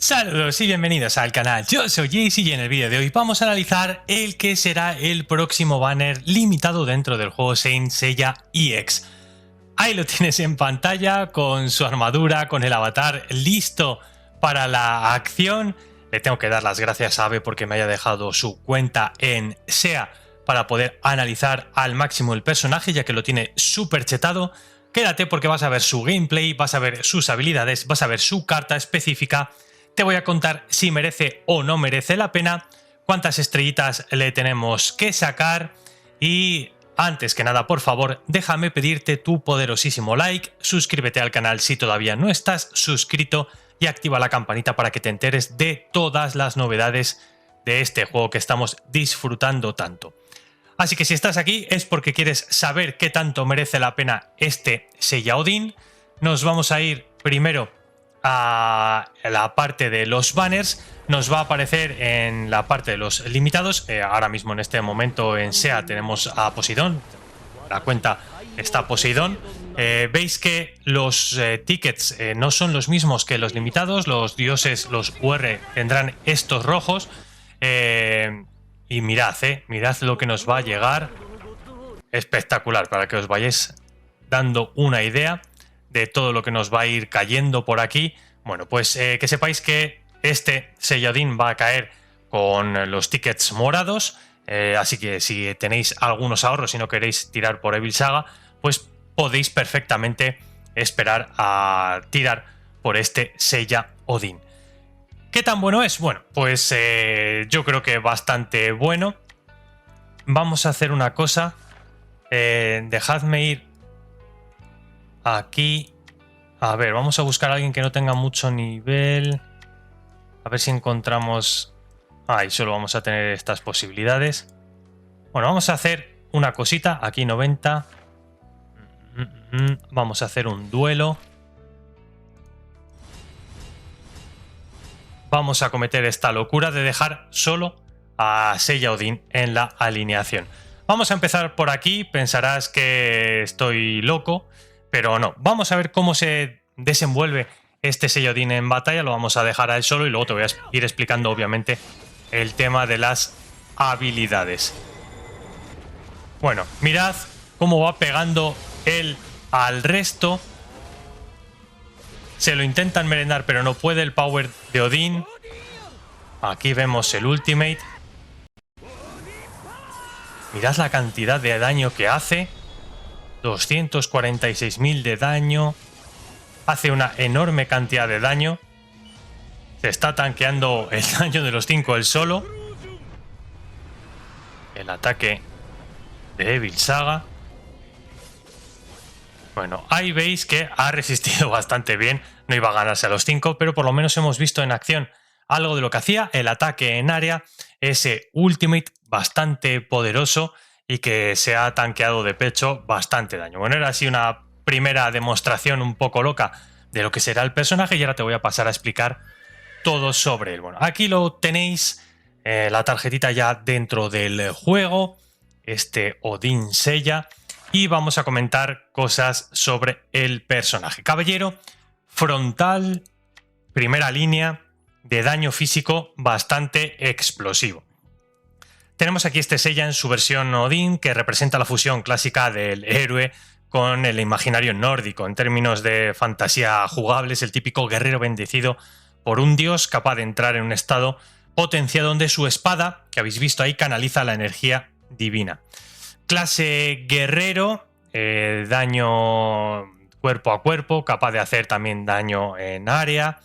Saludos y bienvenidos al canal, yo soy Jace y en el vídeo de hoy vamos a analizar el que será el próximo banner limitado dentro del juego Saint Seiya EX. Ahí lo tienes en pantalla con su armadura, con el avatar listo para la acción. Le tengo que dar las gracias a Abe porque me haya dejado su cuenta en SEA para poder analizar al máximo el personaje, ya que lo tiene súper chetado. Quédate porque vas a ver su gameplay, vas a ver sus habilidades, vas a ver su carta específica. Te voy a contar si merece o no merece la pena, cuántas estrellitas le tenemos que sacar y antes que nada, por favor, déjame pedirte tu poderosísimo like, suscríbete al canal si todavía no estás suscrito y activa la campanita para que te enteres de todas las novedades de este juego que estamos disfrutando tanto. Así que si estás aquí es porque quieres saber qué tanto merece la pena este Seiya Odin. Nos vamos a ir primero a la parte de los banners. Nos va a aparecer en la parte de los limitados. Ahora mismo en este momento en SEA tenemos a Poseidón. La cuenta está Poseidón. Veis que los tickets no son los mismos que los limitados. Los dioses, los UR, tendrán estos rojos. Y mirad lo que nos va a llegar. Espectacular, para que os vayáis dando una idea de todo lo que nos va a ir cayendo por aquí. Bueno, pues que sepáis que este Seiya Odin va a caer con los tickets morados, así que si tenéis algunos ahorros y no queréis tirar por Evil Saga, pues podéis perfectamente esperar a tirar por este Seiya Odin. ¿Qué tan bueno es? Bueno, pues yo creo que bastante bueno. Vamos a hacer una cosa. Dejadme ir aquí. A ver, vamos a buscar a alguien que no tenga mucho nivel. A ver si encontramos... Ahí solo vamos a tener estas posibilidades. Bueno, vamos a hacer una cosita. Aquí 90. Vamos a hacer un duelo. Vamos a cometer esta locura de dejar solo a Seiya Odin en la alineación. Vamos a empezar por aquí. Pensarás que estoy loco, pero no. Vamos a ver cómo se desenvuelve este Seiya Odin en batalla. Lo vamos a dejar a él solo y luego te voy a ir explicando obviamente el tema de las habilidades. Bueno, mirad cómo va pegando él al resto. Se lo intentan merendar, pero no puede el power de Odin. Aquí vemos el ultimate. Mirad la cantidad de daño que hace. 246.000 de daño. Hace una enorme cantidad de daño. Se está tanqueando el daño de los 5 él solo. El ataque de Evil Saga. Bueno, ahí veis que ha resistido bastante bien. No iba a ganarse a los 5, pero por lo menos hemos visto en acción algo de lo que hacía. El ataque en área, ese ultimate bastante poderoso y que se ha tanqueado de pecho bastante daño. Bueno, era así una primera demostración un poco loca de lo que será el personaje y ahora te voy a pasar a explicar todo sobre él. Bueno, aquí lo tenéis, la tarjetita ya dentro del juego, este Odin Seiya. Y vamos a comentar cosas sobre el personaje. Caballero, frontal, primera línea, de daño físico bastante explosivo. Tenemos aquí este Seiya en su versión Odin, que representa la fusión clásica del héroe con el imaginario nórdico. En términos de fantasía jugable, es el típico guerrero bendecido por un dios capaz de entrar en un estado potenciado donde su espada, que habéis visto ahí, canaliza la energía divina. Clase guerrero, daño cuerpo a cuerpo, capaz de hacer también daño en área.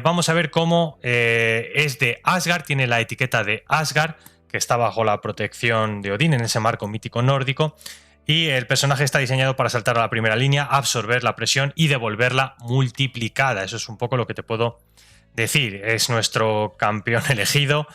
Vamos a ver cómo es de Asgard, tiene la etiqueta de Asgard, que está bajo la protección de Odín en ese marco mítico nórdico. Y el personaje está diseñado para saltar a la primera línea, absorber la presión y devolverla multiplicada. Eso es un poco lo que te puedo decir. Es nuestro campeón elegido.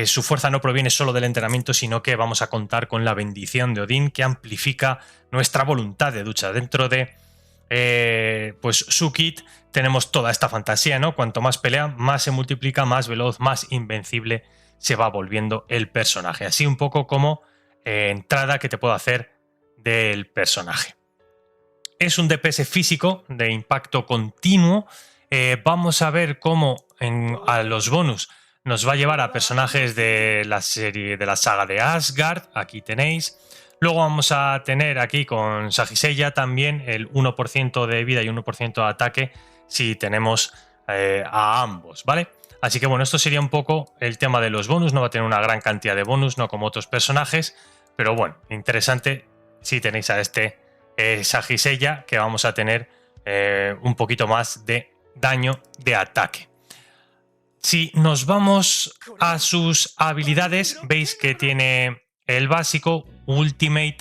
Su fuerza no proviene solo del entrenamiento, sino que vamos a contar con la bendición de Odín, que amplifica nuestra voluntad de lucha. Dentro de pues su kit tenemos toda esta fantasía, ¿no? Cuanto más pelea, más se multiplica, más veloz, más invencible se va volviendo el personaje. Así un poco como entrada que te puedo hacer del personaje. Es un DPS físico de impacto continuo. Vamos a ver cómo a los bonus nos va a llevar a personajes de la serie, de la saga de Asgard. Aquí tenéis. Luego vamos a tener aquí con Sagiseya también el 1% de vida y 1% de ataque si tenemos a ambos, ¿vale? Así que bueno, esto sería un poco el tema de los bonus. No va a tener una gran cantidad de bonus, no como otros personajes, pero bueno, interesante si tenéis a este Sagiseya, que vamos a tener un poquito más de daño de ataque. Si nos vamos a sus habilidades, veis que tiene el básico, Ultimate,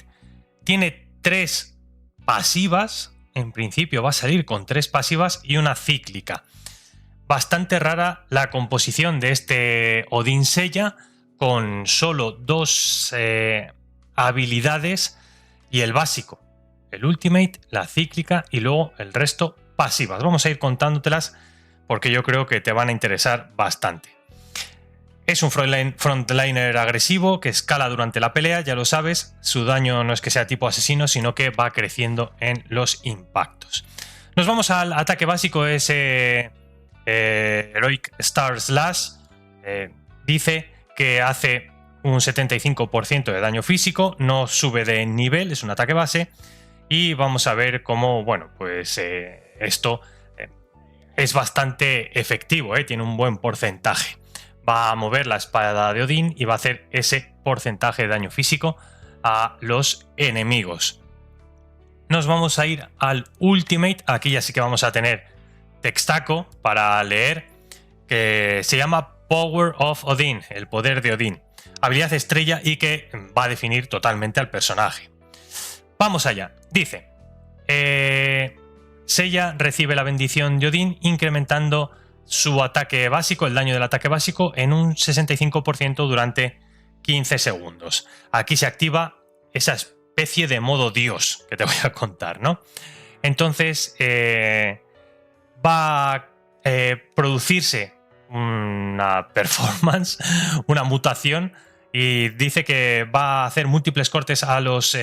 tiene 3 pasivas. En principio va a salir con 3 pasivas y una cíclica. Bastante rara la composición de este Odin Seiya, con solo 2 habilidades y el básico, el Ultimate, la cíclica y luego el resto pasivas. Vamos a ir contándotelas porque yo creo que te van a interesar bastante. Es un frontliner agresivo que escala durante la pelea, ya lo sabes. Su daño no es que sea tipo asesino, sino que va creciendo en los impactos. Nos vamos al ataque básico, ese Heroic Star Slash. Dice que hace un 75% de daño físico, no sube de nivel, es un ataque base. Y vamos a ver cómo, bueno, pues esto es bastante efectivo, tiene un buen porcentaje. Va a mover la espada de Odín y va a hacer ese porcentaje de daño físico a los enemigos. Nos vamos a ir al Ultimate. Aquí ya sí que vamos a tener textaco para leer, que se llama Power of Odin, el poder de Odín. Habilidad estrella y que va a definir totalmente al personaje. Vamos allá. Dice, Seiya recibe la bendición de Odín, incrementando su ataque básico, el daño del ataque básico, en un 65% durante 15 segundos. Aquí se activa esa especie de modo Dios que te voy a contar, ¿no? Entonces va a producirse una performance, una mutación, y dice que va a hacer múltiples cortes a los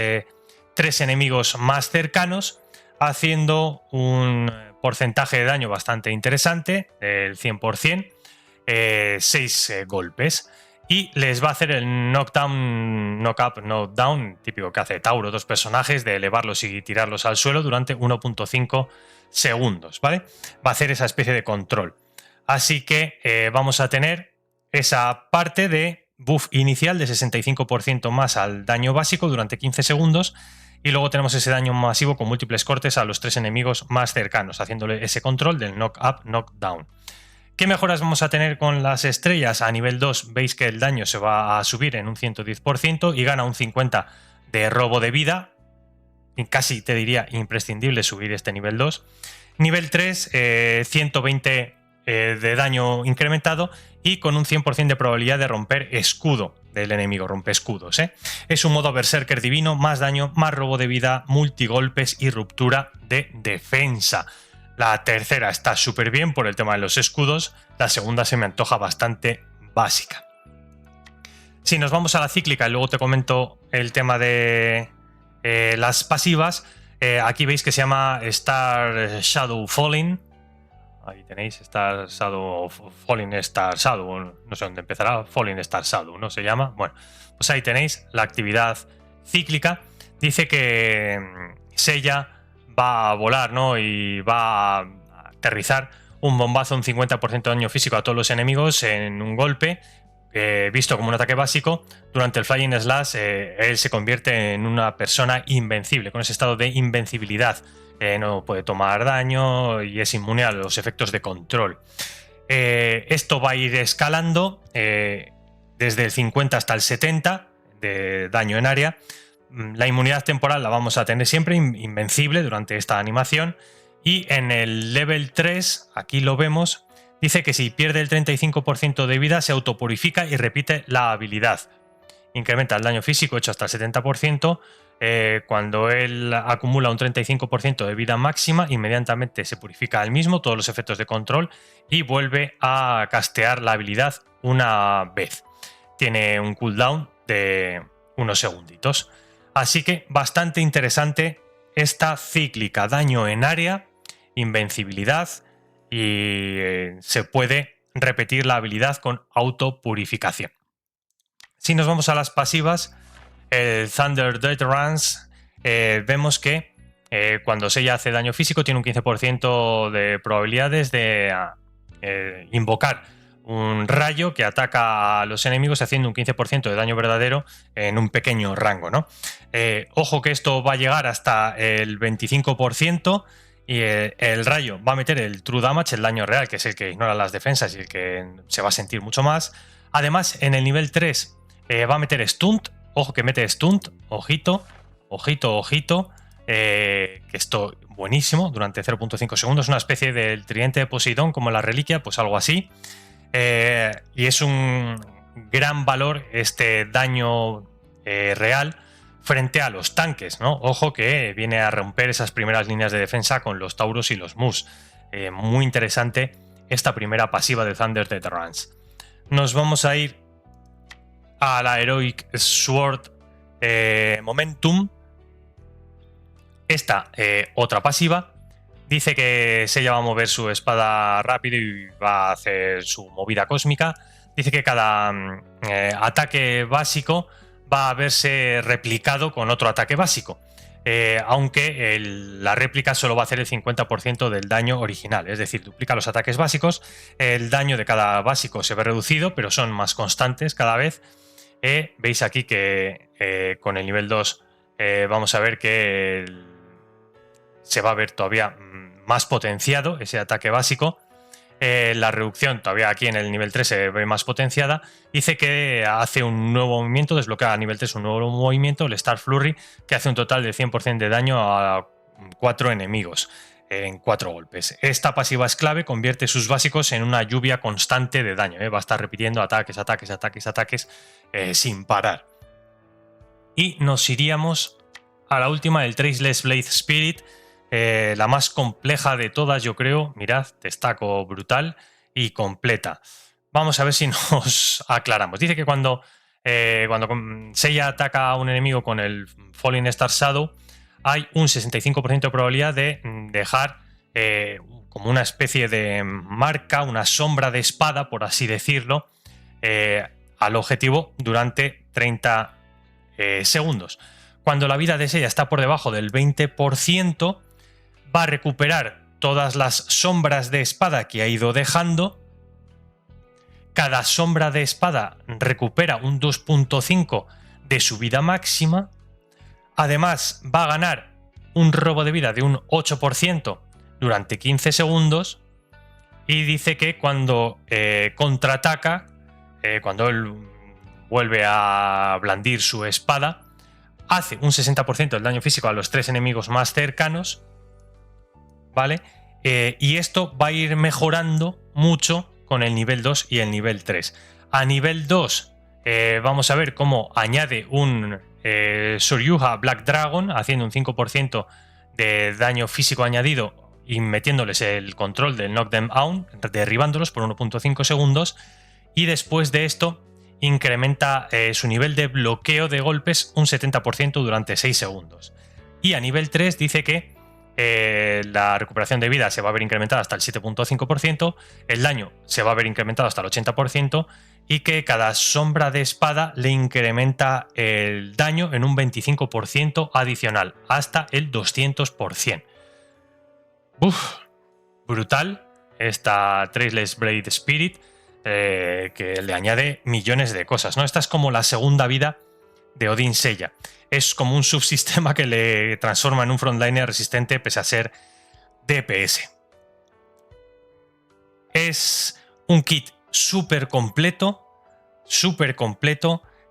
3 enemigos más cercanos, haciendo un porcentaje de daño bastante interesante, del 100%, 6 golpes, y les va a hacer el knockdown, knock-up, knockdown, típico que hace Tauro, 2 personajes, de elevarlos y tirarlos al suelo durante 1.5 segundos, ¿vale? Va a hacer esa especie de control. Así que vamos a tener esa parte de buff inicial de 65% más al daño básico durante 15 segundos, y luego tenemos ese daño masivo con múltiples cortes a los 3 enemigos más cercanos, haciéndole ese control del knock-up, knock-down. ¿Qué mejoras vamos a tener con las estrellas? A nivel 2 veis que el daño se va a subir en un 110% y gana un 50% de robo de vida. Y casi te diría imprescindible subir este nivel 2. Nivel 3, 120 de daño incrementado y con un 100% de probabilidad de romper escudo del enemigo, rompe escudos. Es un modo Berserker divino, más daño, más robo de vida, multigolpes y ruptura de defensa. La tercera está súper bien por el tema de los escudos, la segunda se me antoja bastante básica. Si nos vamos a la cíclica y luego te comento el tema de las pasivas, aquí veis que se llama Star Shadow Falling. Ahí tenéis Star Shadow, Falling Star Shadow, no sé dónde empezará, Falling Star Shadow, ¿no se llama? Bueno, pues ahí tenéis la actividad cíclica. Dice que Seiya va a volar, ¿no? Y va a aterrizar un bombazo, un 50% de daño físico a todos los enemigos en un golpe, visto como un ataque básico. Durante el Flying Slash, él se convierte en una persona invencible, con ese estado de invencibilidad. No puede tomar daño y es inmune a los efectos de control. Esto va a ir escalando desde el 50 hasta el 70 de daño en área. La inmunidad temporal la vamos a tener siempre invencible durante esta animación. Y en el level 3, aquí lo vemos, dice que si pierde el 35% de vida se autopurifica y repite la habilidad. Incrementa el daño físico hecho hasta el 70%. Cuando él acumula un 35% de vida máxima, inmediatamente se purifica él mismo, todos los efectos de control, y vuelve a castear la habilidad una vez. Tiene un cooldown de unos segunditos. Así que bastante interesante esta cíclica. Daño en área, invencibilidad y se puede repetir la habilidad con autopurificación. Si nos vamos a las pasivas, el Thunder Deterrence, vemos que cuando Seiya hace daño físico tiene un 15% de probabilidades de invocar un rayo que ataca a los enemigos haciendo un 15% de daño verdadero en un pequeño rango, ¿no? Ojo que esto va a llegar hasta el 25% y el rayo va a meter el True Damage, el daño real, que es el que ignora las defensas y el que se va a sentir mucho más. Además, en el nivel 3 va a meter Stunt. Ojo que mete Stunt, ojito, ojito, ojito, que esto buenísimo, durante 0.5 segundos, una especie del tridente de Poseidón como la reliquia, pues algo así. Y es un gran valor este daño real frente a los tanques, ¿no? Ojo que viene a romper esas primeras líneas de defensa con los Tauros y los Mus. Muy interesante esta primera pasiva de Thunder Deterrence. Nos vamos a ir a la Heroic Sword Momentum. Esta otra pasiva dice que Seiya va a mover su espada rápido y va a hacer su movida cósmica. Dice que cada ataque básico va a verse replicado con otro ataque básico, aunque la réplica solo va a hacer el 50% del daño original, es decir, duplica los ataques básicos. El daño de cada básico se ve reducido, pero son más constantes cada vez. Veis aquí que con el nivel 2 vamos a ver que se va a ver todavía más potenciado ese ataque básico. La reducción todavía aquí en el nivel 3 se ve más potenciada. Dice que hace un nuevo movimiento, desbloquea a nivel 3 un nuevo movimiento, el Star Flurry, que hace un total de 100% de daño a 4 enemigos en 4 golpes. Esta pasiva es clave, convierte sus básicos en una lluvia constante de daño. Va a estar repitiendo ataques, ataques, ataques, ataques sin parar. Y nos iríamos a la última, el Traceless Blade Spirit, la más compleja de todas, yo creo. Mirad, destaco brutal y completa. Vamos a ver si nos aclaramos. Dice que cuando Seiya ataca a un enemigo con el Falling Star Shadow, hay un 65% de probabilidad de dejar como una especie de marca, una sombra de espada, por así decirlo, al objetivo durante 30 segundos. Cuando la vida de Seiya está por debajo del 20%, va a recuperar todas las sombras de espada que ha ido dejando. Cada sombra de espada recupera un 2.5 de su vida máxima. Además, va a ganar un robo de vida de un 8% durante 15 segundos. Y dice que cuando contraataca, cuando él vuelve a blandir su espada, hace un 60% del daño físico a los 3 enemigos más cercanos, ¿vale? Y esto va a ir mejorando mucho con el nivel 2 y el nivel 3. A nivel 2 vamos a ver cómo añade un Suryuha Black Dragon, haciendo un 5% de daño físico añadido y metiéndoles el control del Knock Them Out, derribándolos por 1.5 segundos. Y después de esto incrementa su nivel de bloqueo de golpes un 70% durante 6 segundos. Y a nivel 3 dice que la recuperación de vida se va a ver incrementada hasta el 7.5%, el daño se va a ver incrementado hasta el 80% y que cada sombra de espada le incrementa el daño en un 25% adicional, hasta el 200%. ¡Uf! Brutal esta Traceless Blade Spirit, que le añade millones de cosas, ¿no? Esta es como la segunda vida de Odin Seiya. Es como un subsistema que le transforma en un frontliner resistente pese a ser DPS. Es un kit súper completo,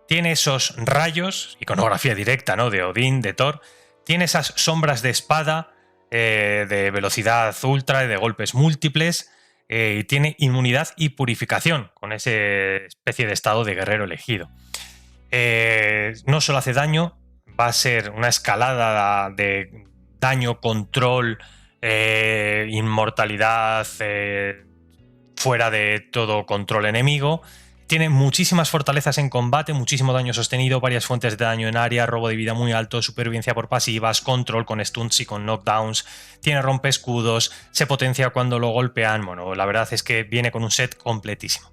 tiene esos rayos, iconografía directa, ¿no?, de Odín, de Thor, tiene esas sombras de espada, de velocidad ultra y de golpes múltiples, y tiene inmunidad y purificación, con esa especie de estado de guerrero elegido. No solo hace daño, va a ser una escalada de daño, control, inmortalidad fuera de todo control enemigo. Tiene muchísimas fortalezas en combate, muchísimo daño sostenido, varias fuentes de daño en área, robo de vida muy alto, supervivencia por pasivas, control con stuns y con knockdowns, tiene rompe escudos, se potencia cuando lo golpean. Bueno, la verdad es que viene con un set completísimo.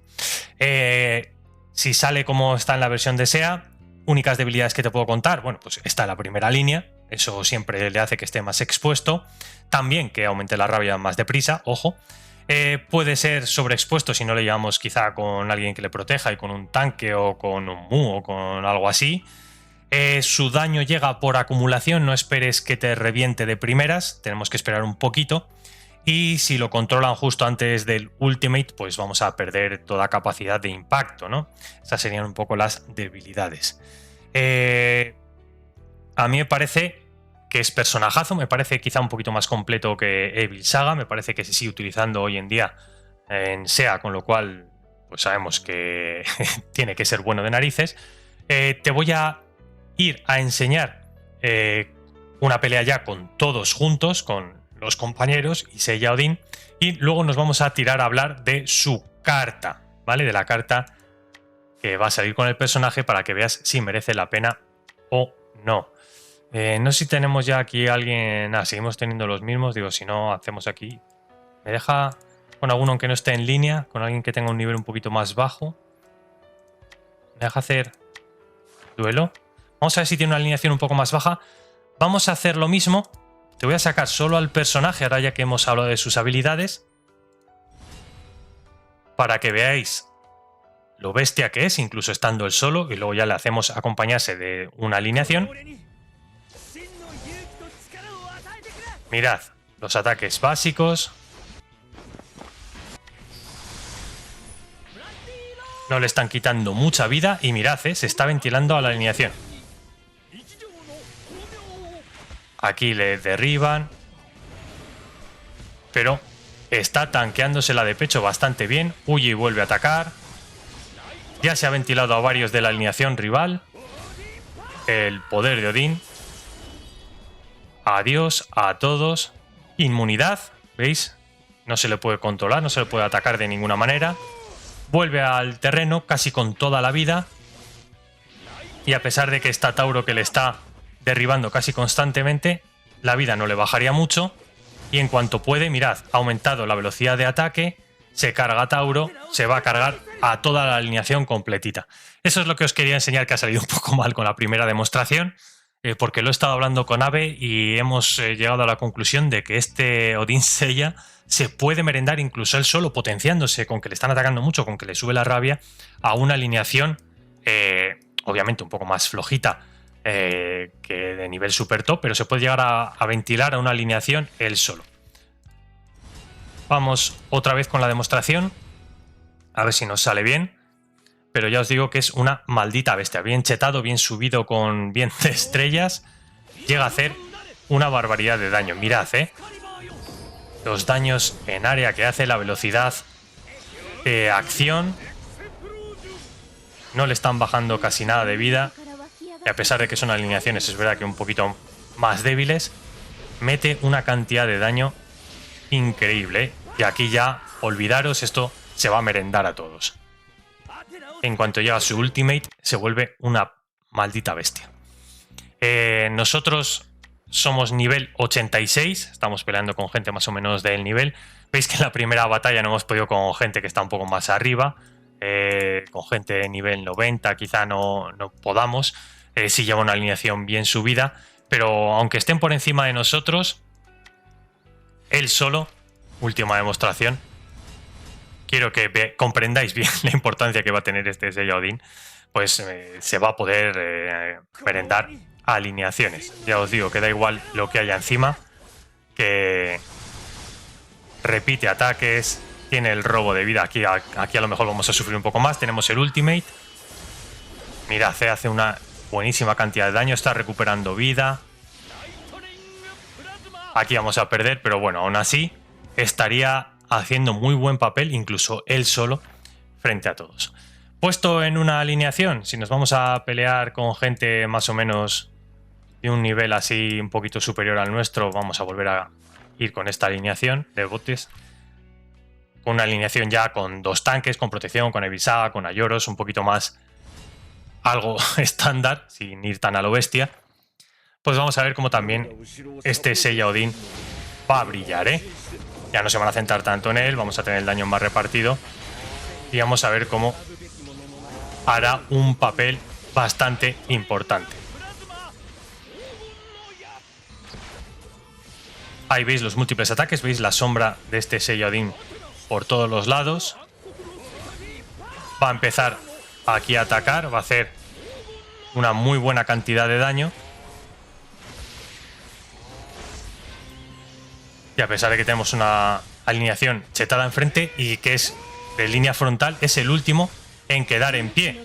Si sale como está en la versión de SEA, únicas debilidades que te puedo contar, bueno, pues está en la primera línea, eso siempre le hace que esté más expuesto, también que aumente la rabia más deprisa, ojo. Puede ser sobreexpuesto si no le llevamos quizá con alguien que le proteja y con un tanque o con un Mu o con algo así. Su daño llega por acumulación, no esperes que te reviente de primeras, tenemos que esperar un poquito. Y si lo controlan justo antes del ultimate, pues vamos a perder toda capacidad de impacto, ¿no? Esas serían un poco las debilidades. A mí me parece que es personajazo, me parece quizá un poquito más completo que Evil Saga, me parece que se sigue utilizando hoy en día en SEA, con lo cual pues sabemos que tiene que ser bueno de narices. Te voy a ir a enseñar una pelea ya con todos juntos, con los compañeros y Seiya Odin, y luego nos vamos a tirar a hablar de su carta, ¿vale? De la carta que va a salir con el personaje para que veas si merece la pena o no. No sé si tenemos ya aquí alguien... seguimos teniendo los mismos. Digo, si no, hacemos aquí... ¿Me deja con alguno aunque no esté en línea? Con alguien que tenga un nivel un poquito más bajo. ¿Me deja hacer duelo? Vamos a ver si tiene una alineación un poco más baja. Vamos a hacer lo mismo. Te voy a sacar solo al personaje, ahora ya que hemos hablado de sus habilidades, para que veáis lo bestia que es, incluso estando él solo, y luego ya le hacemos acompañarse de una alineación. Mirad, los ataques básicos. No le están quitando mucha vida y mirad, se está ventilando a la alineación. Aquí le derriban, pero está tanqueándosela de pecho bastante bien. Huye y vuelve a atacar. Ya se ha ventilado a varios de la alineación rival. El poder de Odín. Adiós a todos. Inmunidad, ¿veis? No se le puede controlar, no se le puede atacar de ninguna manera. Vuelve al terreno casi con toda la vida. Y a pesar de que está Tauro que le está derribando casi constantemente, la vida no le bajaría mucho. Y en cuanto puede, mirad, ha aumentado la velocidad de ataque, se carga a Tauro, se va a cargar a toda la alineación completita. Eso es lo que os quería enseñar, que ha salido un poco mal con la primera demostración, porque lo he estado hablando con Abe y hemos llegado a la conclusión de que este Odin Seiya se puede merendar incluso él solo, potenciándose con que le están atacando mucho, con que le sube la rabia, a una alineación obviamente un poco más flojita que de nivel super top, pero se puede llegar a ventilar a una alineación él solo. Vamos otra vez con la demostración, a ver si nos sale bien, pero ya os digo que es una maldita bestia, bien chetado, bien subido con bien de estrellas, llega a hacer una barbaridad de daño. Mirad, los daños en área que hace, la velocidad de acción, no le están bajando casi nada de vida, y a pesar de que son alineaciones, es verdad que un poquito más débiles, mete una cantidad de daño increíble, y aquí ya, olvidaros, esto se va a merendar a todos. En cuanto llega su ultimate, se vuelve una maldita bestia. Nosotros somos nivel 86, estamos peleando con gente más o menos del nivel. Veis que en la primera batalla no hemos podido con gente que está un poco más arriba, con gente de nivel 90 quizá no podamos, si lleva una alineación bien subida, pero aunque estén por encima de nosotros, él solo, última demostración, quiero que comprendáis bien la importancia que va a tener este Seiya Odin, pues se va a poder merendar a alineaciones. Ya os digo que da igual lo que haya encima, que repite ataques, tiene el robo de vida. Aquí a lo mejor vamos a sufrir un poco más. Tenemos el ultimate. Mirad, hace una buenísima cantidad de daño, está recuperando vida. Aquí vamos a perder, pero bueno, aún así estaría haciendo muy buen papel, incluso él solo, frente a todos. Puesto en una alineación, si nos vamos a pelear con gente más o menos de un nivel así un poquito superior al nuestro, vamos a volver a ir con esta alineación de botes. con una alineación ya con 2 tanques, con protección, con Evisaga, con Ayoros, un poquito más algo estándar, sin ir tan a lo bestia, pues vamos a ver cómo también este Seiya Odin va a brillar, ¿eh? Ya no se van a centrar tanto en él, vamos a tener el daño más repartido y vamos a ver cómo hará un papel bastante importante. Ahí veis los múltiples ataques, veis la sombra de este Seiya Odin por todos los lados. Va a empezar aquí a atacar, va a hacer una muy buena cantidad de daño. Y a pesar de que tenemos una alineación chetada enfrente y que es de línea frontal, es el último en quedar en pie.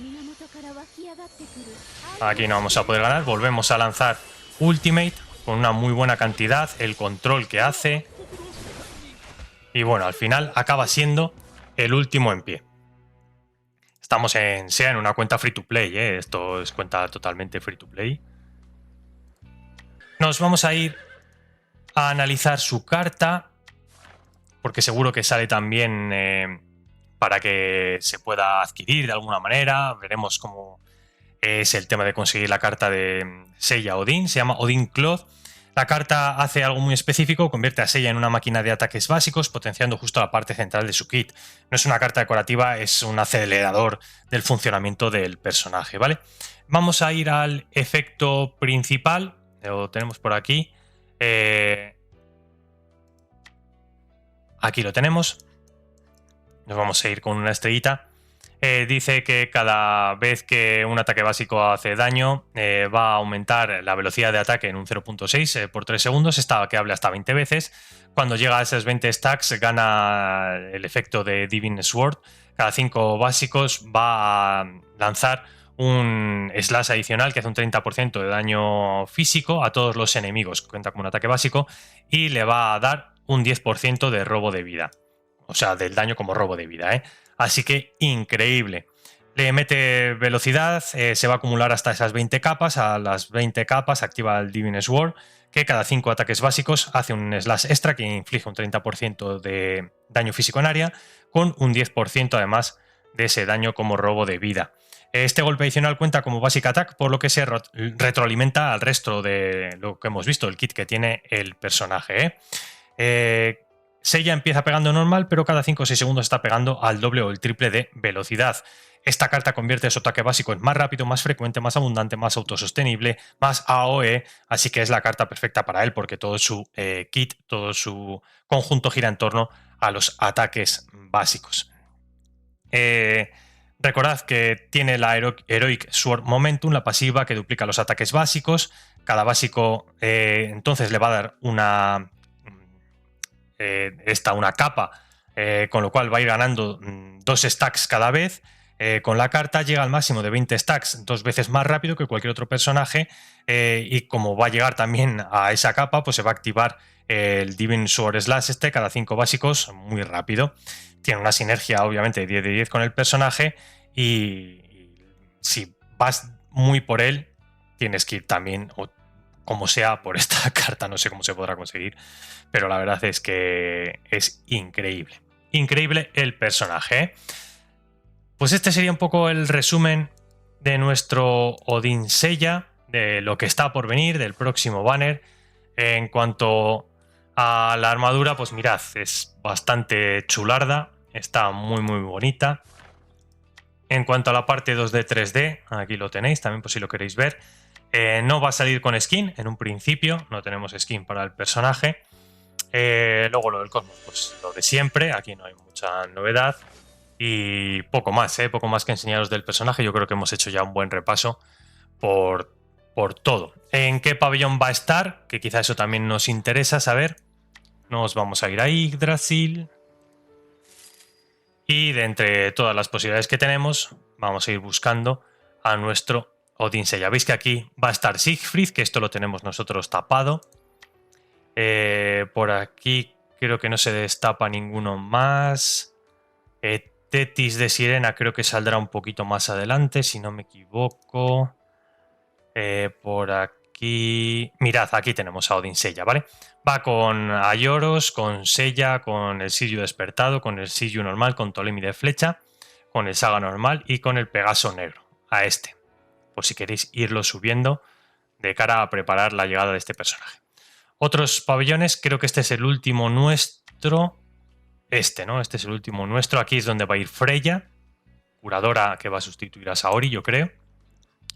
Aquí no vamos a poder ganar, volvemos a lanzar Ultimate con una muy buena cantidad, el control que hace. Y bueno, al final acaba siendo el último en pie. Estamos en una cuenta free to play, ¿eh? Esto es cuenta totalmente free to play. Nos vamos a ir a analizar su carta, porque seguro que sale también para que se pueda adquirir de alguna manera. Veremos cómo es el tema de conseguir la carta de Seiya Odin. Se llama Odin Cloth. La carta hace algo muy específico, convierte a Seiya en una máquina de ataques básicos, potenciando justo la parte central de su kit. No es una carta decorativa, es un acelerador del funcionamiento del personaje, ¿vale? Vamos a ir al efecto principal, lo tenemos por aquí. Aquí lo tenemos. Nos vamos a ir con una estrellita. Dice que cada vez que un ataque básico hace daño va a aumentar la velocidad de ataque en un 0.6 por 3 segundos, está que hable hasta 20 veces. Cuando llega a esos 20 stacks gana el efecto de Divine Sword. Cada 5 básicos va a lanzar un slash adicional que hace un 30% de daño físico a todos los enemigos, cuenta como un ataque básico, y le va a dar un 10% de robo de vida. O sea, del daño como robo de vida, ¿eh? Así que increíble. Le mete velocidad, se va a acumular hasta esas 20 capas. A las 20 capas activa el Divine Sword, que cada 5 ataques básicos hace un slash extra que inflige un 30% de daño físico en área, con un 10% además de ese daño como robo de vida. Este golpe adicional cuenta como Basic Attack, por lo que se retroalimenta al resto de lo que hemos visto, el kit que tiene el personaje, Seiya empieza pegando normal, pero cada 5 o 6 segundos está pegando al doble o el triple de velocidad. Esta carta convierte su ataque básico en más rápido, más frecuente, más abundante, más autosostenible, más AOE, así que es la carta perfecta para él porque todo su kit, todo su conjunto gira en torno a los ataques básicos. Recordad que tiene la Heroic Sword Momentum, la pasiva que duplica los ataques básicos. Cada básico entonces le va a dar una capa, con lo cual va a ir ganando 2 stacks cada vez. Con la carta llega al máximo de 20 stacks, 2 veces más rápido que cualquier otro personaje, y como va a llegar también a esa capa, pues se va a activar el Divine Sword Slash cada 5 básicos muy rápido. Tiene una sinergia obviamente de 10 de 10 con el personaje y si vas muy por él tienes que ir también como sea por esta carta, no sé cómo se podrá conseguir, pero la verdad es que es increíble. Increíble el personaje, ¿eh? Pues este sería un poco el resumen de nuestro Odin Seiya, de lo que está por venir, del próximo banner. En cuanto a la armadura, pues mirad, es bastante chularda, está muy muy bonita. En cuanto a la parte 2D 3D, aquí lo tenéis también por si lo queréis ver. No va a salir con skin en un principio, no tenemos skin para el personaje. Luego lo del Cosmos, pues lo de siempre, aquí no hay mucha novedad. Y poco más que enseñaros del personaje. Yo creo que hemos hecho ya un buen repaso por todo. ¿En qué pabellón va a estar? Que quizá eso también nos interesa saber. Nos vamos a ir a Yggdrasil. Y de entre todas las posibilidades que tenemos, vamos a ir buscando a nuestro Odin Seiya. Veis que aquí va a estar Siegfried, que esto lo tenemos nosotros tapado. Por aquí creo que no se destapa ninguno más. Tetis de Sirena creo que saldrá un poquito más adelante, si no me equivoco. Por aquí aquí. Mirad, aquí tenemos a Odin Sella, ¿vale? Va con Aioros, con Sella, con el Siryu despertado, con el Siryu normal, con Ptolemy de flecha, con el Saga normal y con el Pegaso negro. A este. Por si queréis irlo subiendo de cara a preparar la llegada de este personaje. Otros pabellones, creo que este es el último nuestro. ¿No? Este es el último nuestro. Aquí es donde va a ir Freya, curadora que va a sustituir a Saori, yo creo.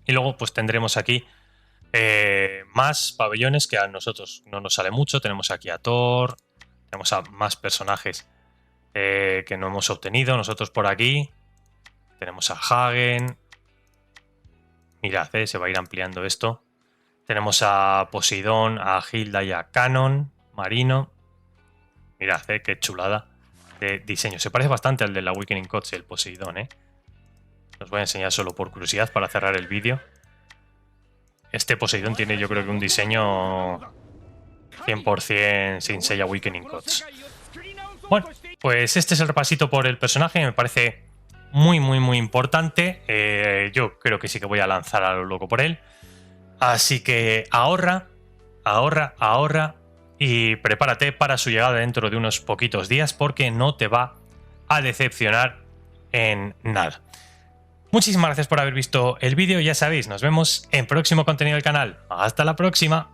Y luego pues tendremos aquí más pabellones que a nosotros no nos sale mucho. Tenemos aquí a Thor, tenemos a más personajes que no hemos obtenido nosotros por aquí. Tenemos a Hagen. Mirad, se va a ir ampliando esto. Tenemos a Poseidón, a Hilda y a Canon, Marino. Mirad, qué chulada de diseño. Se parece bastante al de la Awakening Gods, el Poseidón, Os voy a enseñar solo por curiosidad para cerrar el vídeo. Este Poseidón tiene, yo creo que un diseño 100% sin Seiya Awakening Gods. Bueno, pues este es el repasito por el personaje. Me parece muy importante. Yo creo que sí que voy a lanzar a lo loco por él. Así que ahorra y prepárate para su llegada dentro de unos poquitos días, porque no te va a decepcionar en nada. Muchísimas gracias por haber visto el vídeo. Ya sabéis, nos vemos en próximo contenido del canal. Hasta la próxima.